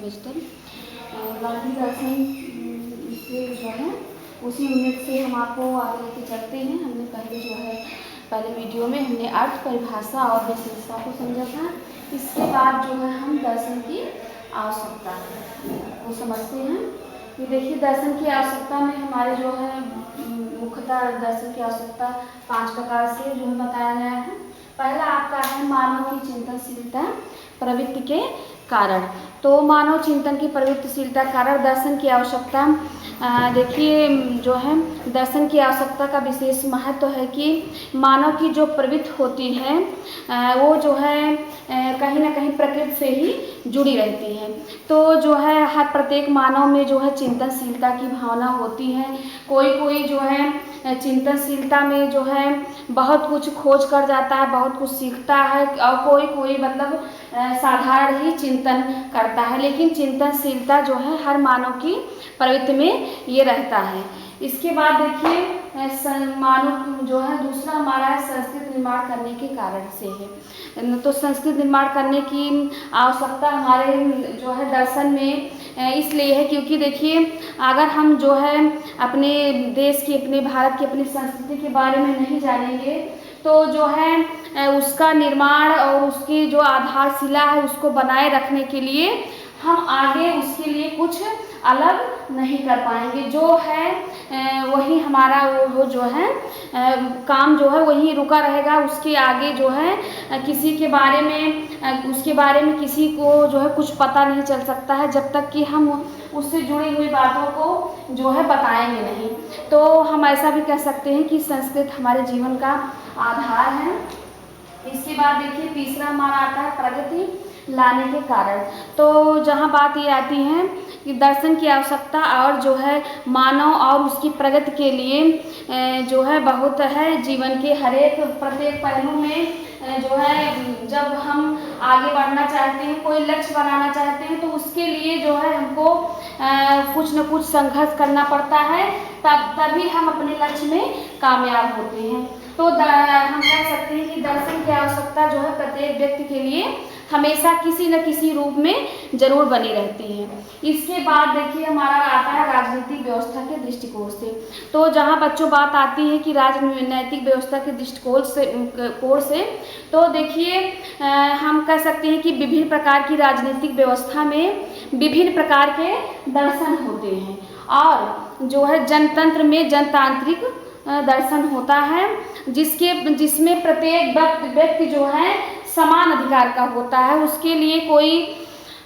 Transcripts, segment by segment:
Semester Gandhi दर्शन से जो है उसी यूनिट से हम आपको आगे लेके चलते हैं। हमने पहले वीडियो में हमने अर्थ, परिभाषा और विशेषता को समझा था। इसके बाद जो है हम दर्शन की आवश्यकता को समझते हैं। ये देखिए, दर्शन की आवश्यकता में हमारे जो है मुख्यतः दर्शन की आवश्यकता 5 प्रकार से जो है बताया गया है। पहला आपका है मानव की चिंतनशीलता प्रवृत्ति के कारण। तो मानव चिंतन की प्रवृत्तिशीलता कारण दर्शन की आवश्यकता, देखिए जो है दर्शन की आवश्यकता का विशेष महत्व है कि मानव की जो प्रवृत्ति होती है वो जो है कहीं ना कहीं प्रकृति से ही जुड़ी रहती है। तो जो है हर प्रत्येक मानव में जो है चिंतनशीलता की भावना होती है। कोई जो है चिंतनशीलता में जो है बहुत कुछ खोज कर जाता है, बहुत कुछ सीखता है, और कोई मतलब साधारण ही चिंतन करता है। लेकिन चिंतनशीलता जो है हर मानव की प्रवृत्ति में ये रहता है। इसके बाद देखिए मानव जो है दूसरा हमारा है संस्कृति निर्माण करने के कारण से है। तो संस्कृति निर्माण करने की आवश्यकता हमारे जो है दर्शन में इसलिए है क्योंकि देखिए अगर हम जो है अपने देश की, अपने भारत की, अपनी संस्कृति के बारे में नहीं जानेंगे तो जो है उसका निर्माण और उसकी जो आधारशिला है उसको बनाए रखने के लिए हम आगे उसके लिए कुछ अलग नहीं कर पाएंगे। जो है वही हमारा वो जो है काम जो है वही रुका रहेगा। उसके आगे जो है किसी के बारे में उसके बारे में किसी को जो है कुछ पता नहीं चल सकता है जब तक कि हम उससे जुड़ी हुई बातों को जो है बताएंगे नहीं। तो हम ऐसा भी कह सकते हैं कि संस्कृत हमारे जीवन का आधार है। इसके बाद देखिए तीसरा हमारा आता है प्रगति लाने के कारण। तो जहाँ बात ये आती है कि दर्शन की आवश्यकता और जो है मानव और उसकी प्रगति के लिए जो है बहुत है। जीवन के हरेक प्रत्येक पहलू में जो है जब हम आगे बढ़ना चाहते हैं, कोई लक्ष्य बनाना चाहते हैं तो उसके लिए जो है हमको कुछ न कुछ संघर्ष करना पड़ता है, तभी हम अपने लक्ष्य में कामयाब होते हैं। तो हम कह सकते हैं कि दर्शन की आवश्यकता जो है प्रत्येक व्यक्ति के लिए हमेशा किसी न किसी रूप में जरूर बनी रहती है। इसके बाद देखिए हमारा आता है राजनीतिक व्यवस्था के दृष्टिकोण से। तो जहाँ बच्चों बात आती है कि राजनैतिक व्यवस्था के दृष्टिकोण से तो देखिए हम कह सकते हैं कि विभिन्न प्रकार की राजनीतिक व्यवस्था में विभिन्न प्रकार के दर्शन होते हैं। और जो है जनतंत्र में जनतांत्रिक दर्शन होता है जिसमें प्रत्येक व्यक्ति जो है समान अधिकार का होता है। उसके लिए कोई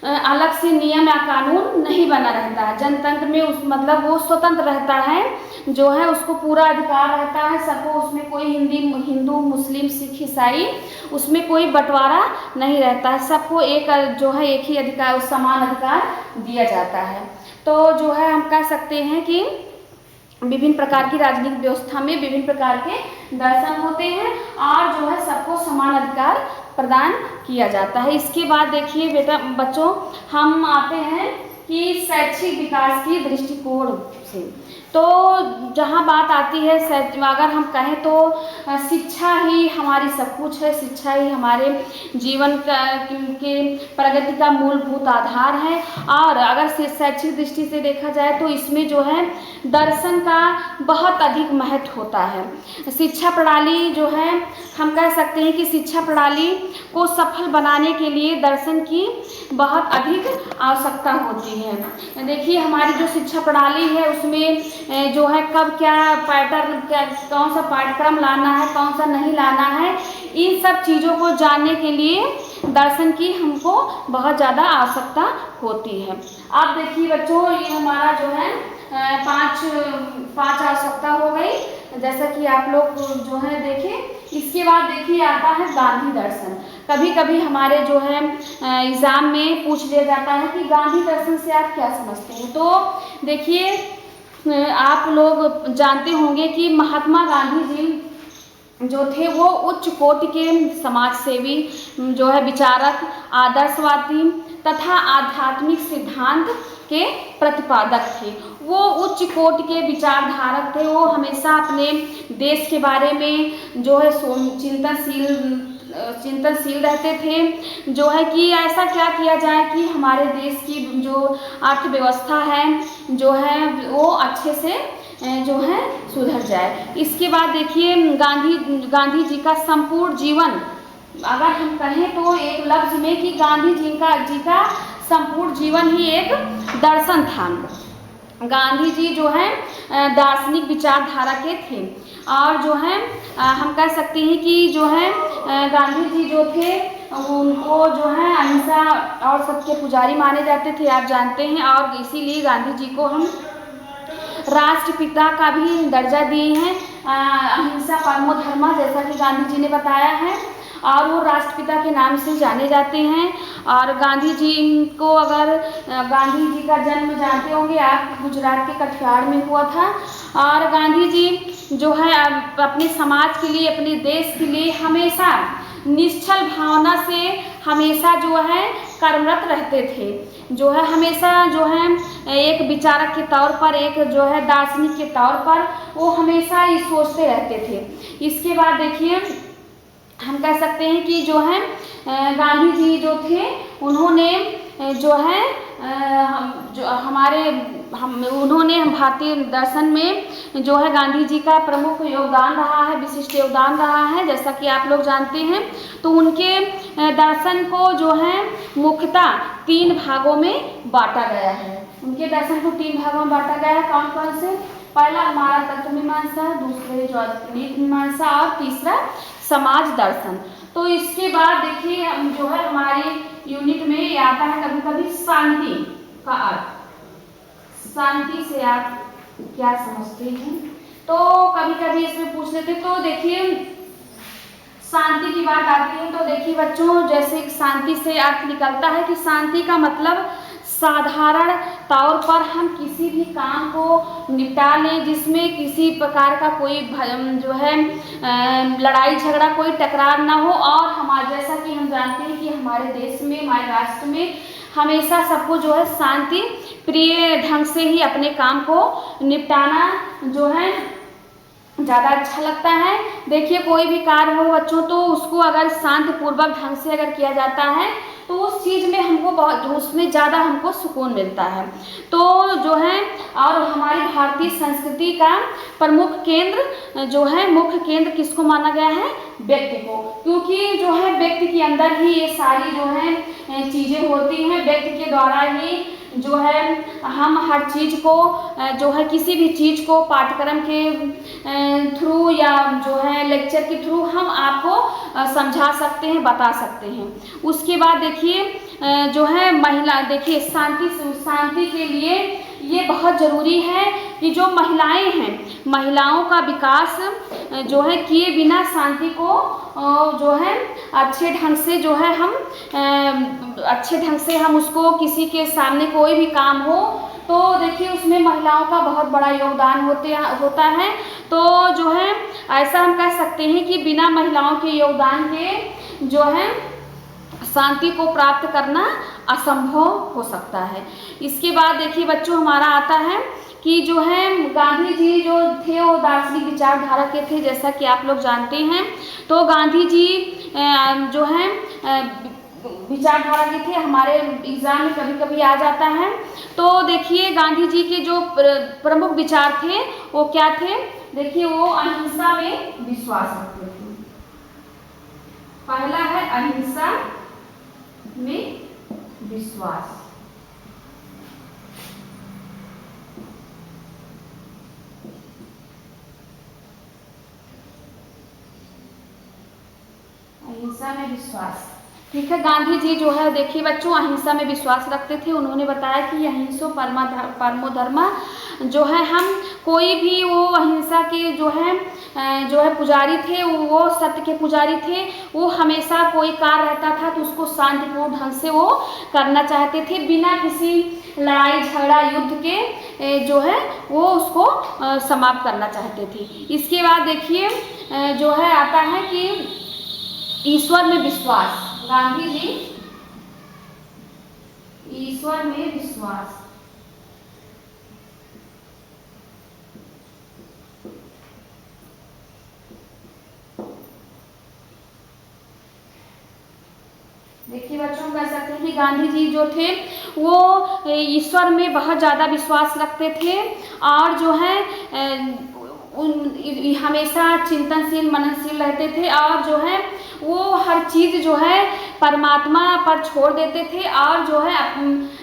अलग से नियम या कानून नहीं बना रहता है। जनतंत्र में उस मतलब वो स्वतंत्र रहता है, जो है उसको पूरा अधिकार रहता है। सबको उसमें कोई हिंदू, मुस्लिम, सिख, ईसाई उसमें कोई बंटवारा नहीं रहता है। सबको एक जो है एक ही अधिकार, समान अधिकार दिया जाता है। तो जो है हम कह सकते हैं कि विभिन्न प्रकार की राजनीतिक व्यवस्था में विभिन्न प्रकार के दर्शन होते हैं और जो है सबको समान अधिकार प्रदान किया जाता है। इसके बाद देखिए बेटा बच्चों हम आते हैं कि शैक्षिक विकास की दृष्टिकोण से। तो जहाँ बात आती है अगर हम कहें तो शिक्षा ही हमारी सब कुछ है। शिक्षा ही हमारे जीवन के प्रगति का मूलभूत आधार है। और अगर शैक्षिक दृष्टि से देखा जाए तो इसमें जो है दर्शन का बहुत अधिक महत्व होता है। शिक्षा प्रणाली जो है हम कह सकते हैं कि शिक्षा प्रणाली को सफल बनाने के लिए दर्शन की बहुत अधिक आवश्यकता होती है। देखिए हमारी जो शिक्षा प्रणाली है उसमें जो है कब क्या पैटर्न, कौन सा पाठ्यक्रम लाना है, कौन सा नहीं लाना है, इन सब चीज़ों को जानने के लिए दर्शन की हमको बहुत ज़्यादा आवश्यकता होती है। अब देखिए बच्चों ये हमारा जो है पाँच आवश्यकता हो गई, जैसा कि आप लोग जो है देखें। इसके बाद देखिए आता है गांधी दर्शन। कभी कभी हमारे जो है एग्जाम में पूछ लिया जाता है कि गांधी दर्शन से आप क्या समझते हैं। तो देखिए आप लोग जानते होंगे कि महात्मा गांधी जी जो थे वो उच्च कोटि के समाज सेवी जो है विचारक, आदर्शवादी तथा आध्यात्मिक सिद्धांत के प्रतिपादक थे। वो उच्च कोटि के विचारधारक थे। वो हमेशा अपने देश के बारे में जो है चिंतनशील चिंतनशील रहते थे, जो है कि ऐसा क्या किया जाए कि हमारे देश की जो अर्थव्यवस्था है जो है वो अच्छे से जो है सुधर जाए। इसके बाद देखिए गांधी जी का संपूर्ण जीवन अगर हम कहें तो एक लफ्ज में कि गांधी जी का संपूर्ण जीवन ही एक दर्शन था। गांधी जी जो है दार्शनिक विचारधारा के थे और जो है हम कह सकते हैं कि जो है गांधी जी जो थे उनको जो है अहिंसा और सबके पुजारी माने जाते थे, आप जानते हैं, और इसीलिए गांधी जी को हम राष्ट्रपिता का भी दर्जा दिए हैं। अहिंसा परमो धर्मा, जैसा कि गांधी जी ने बताया है, और वो राष्ट्रपिता के नाम से जाने जाते हैं। और गांधी जी को अगर गांधी जी का जन्म जानते होंगे आप, गुजरात के कटिहार में हुआ था। और गांधी जी जो है अपने समाज के लिए, अपने देश के लिए हमेशा निश्चल भावना से हमेशा जो है कर्मरत रहते थे, जो है हमेशा जो है एक विचारक के तौर पर, एक जो है दार्शनिक के तौर पर वो हमेशा ये सोचते रहते थे। इसके बाद देखिए हम कह सकते हैं कि जो है गांधी जी जो थे उन्होंने जो है उन्होंने भारतीय दर्शन में जो है गांधी जी का प्रमुख योगदान रहा है, विशिष्ट योगदान रहा है, जैसा कि आप लोग जानते हैं। तो उनके दर्शन को जो है मुख्यतः 3 भागों में बांटा गया है। उनके दर्शन को 3 भागों में बांटा गया है। कौन कौन से? पहला हमारा तत्व मीमांसा, दूसरे ज्योतिर्गणित मीमांसा और तीसरा समाज दर्शन। तो इसके बाद देखिए हम जो है हमारी यूनिट में ये आता है कभी कभी शांति का अर्थ। शांति से आप क्या समझते हैं? तो कभी कभी इसमें पूछ लेते। तो देखिए शांति की बात आती है तो देखिए बच्चों, जैसे शांति से अर्थ निकलता है कि शांति का मतलब साधारण तौर पर हम किसी भी काम को निपटा लें जिसमें किसी प्रकार का कोई जो है लड़ाई झगड़ा, कोई टकरार ना हो। और हमारे जैसा कि हम जानते हैं कि हमारे देश में, हमारे राष्ट्र में हमेशा सबको जो है शांति प्रिय ढंग से ही अपने काम को निपटाना जो है ज़्यादा अच्छा लगता है। देखिए कोई भी कार्य हो बच्चों तो उसको अगर शांतिपूर्वक ढंग से अगर किया जाता है तो उस चीज़ में हमको बहुत, उसमें ज़्यादा हमको सुकून मिलता है। तो जो है और हमारी भारतीय संस्कृति का प्रमुख केंद्र जो है, मुख्य केंद्र किसको माना गया है? व्यक्ति को, क्योंकि जो है व्यक्ति के अंदर ही ये सारी जो है चीज़ें होती हैं। व्यक्ति के द्वारा ही जो है हम हर चीज़ को जो है किसी भी चीज़ को पाठ्यक्रम के थ्रू या जो है लेक्चर के थ्रू हम आपको समझा सकते हैं, बता सकते हैं। उसके बाद देखिए जो है महिला, देखिए शांति के लिए ये बहुत ज़रूरी है कि जो महिलाएं हैं, महिलाओं का विकास जो है किए बिना शांति को जो है अच्छे ढंग से जो है हम अच्छे ढंग से हम उसको किसी के सामने कोई भी काम हो तो देखिए उसमें महिलाओं का बहुत बड़ा योगदान होता है। तो जो है ऐसा हम कह सकते हैं कि बिना महिलाओं के योगदान के जो है शांति को प्राप्त करना असंभव हो सकता है। इसके बाद देखिए बच्चों हमारा आता है कि जो है गांधी जी जो थे वो दार्शनिक विचारधारा के थे, जैसा कि आप लोग जानते हैं। तो गांधी जी जो है विचारधारा के थे, हमारे एग्जाम में कभी कभी आ जाता है। तो देखिए गांधी जी के जो प्रमुख विचार थे वो क्या थे? देखिए वो अहिंसा में विश्वास रखते थे। पहला है अहिंसा में विश्वास। अहिंसा में विश्वास, ठीक है। गांधी जी जो है देखिए बच्चों अहिंसा में विश्वास रखते थे। उन्होंने बताया कि अहिंसो परमो धर्मा, जो है हम कोई भी वो अहिंसा के जो है पुजारी थे, वो सत्य के पुजारी थे। वो हमेशा कोई कार्य रहता था तो उसको शांतिपूर्ण ढंग से वो करना चाहते थे, बिना किसी लड़ाई झगड़ा युद्ध के जो है वो उसको समाप्त करना चाहते थे। इसके बाद देखिए जो है आता है कि ईश्वर में विश्वास। गांधी जी ईश्वर में विश्वास, गांधी जी जो थे वो ईश्वर में बहुत ज़्यादा विश्वास रखते थे और जो है हमेशा चिंतनशील मननशील रहते थे और जो है वो हर चीज़ जो है परमात्मा पर छोड़ देते थे और जो है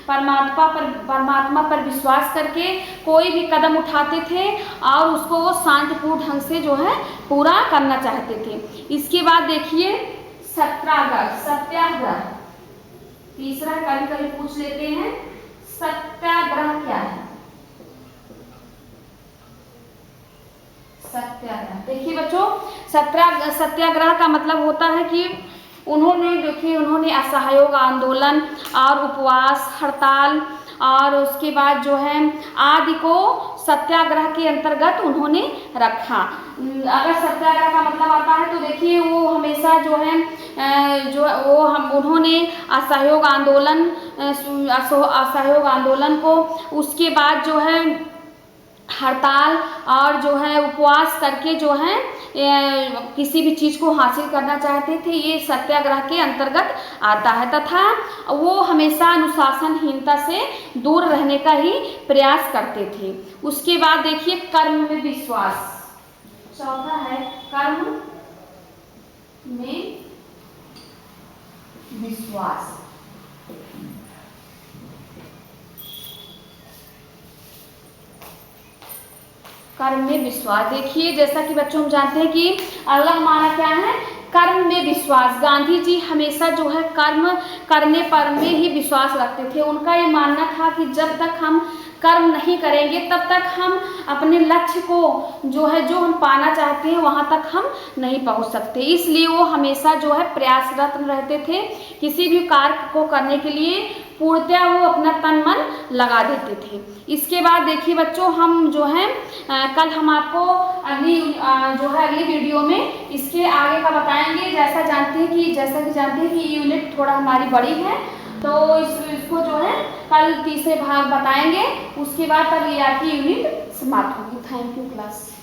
परमात्मा पर विश्वास करके कोई भी कदम उठाते थे और उसको वो शांतिपूर्ण ढंग से जो है पूरा करना चाहते थे। इसके बाद देखिए सत्याग्रह, तीसरा कभी कभी पूछ लेते हैं सत्याग्रह क्या है। सत्याग्रह, देखिए बच्चों सत्याग्रह का मतलब होता है कि उन्होंने असहयोग आंदोलन और उपवास हड़ताल और उसके बाद जो है आदि को सत्याग्रह के अंतर्गत उन्होंने रखा। अगर सत्याग्रह का मतलब आता है तो देखिए वो हमेशा जो है उन्होंने असहयोग आंदोलन को, उसके बाद जो है हड़ताल और जो है उपवास करके जो है किसी भी चीज़ को हासिल करना चाहते थे, ये सत्याग्रह के अंतर्गत आता है। तथा वो हमेशा अनुशासनहीनता से दूर रहने का ही प्रयास करते थे। उसके बाद देखिए कर्म में विश्वास, चौथा है कर्म में विश्वास। कर्म में विश्वास, देखिए जैसा कि बच्चों हम जानते हैं कि अगला हमारा क्या है कर्म में विश्वास। गांधी जी हमेशा जो है कर्म करने पर में ही विश्वास रखते थे। उनका ये मानना था कि जब तक हम कर्म नहीं करेंगे तब तक हम अपने लक्ष्य को जो हम पाना चाहते हैं वहाँ तक हम नहीं पहुँच सकते। इसलिए वो हमेशा जो है प्रयासरत रहते थे, किसी भी कार्य को करने के लिए पूर्णतः वो अपना तन मन लगा देते थे। इसके बाद देखिए बच्चों हम जो है कल हम आपको अगली वीडियो में इसके आगे का बताएंगे। जैसा कि जानते हैं कि यूनिट थोड़ा हमारी बड़ी है तो इसको जो है कल तीसरे भाग बताएंगे। उसके बाद तब ये आपकी यूनिट समाप्त होगी। Thank you class.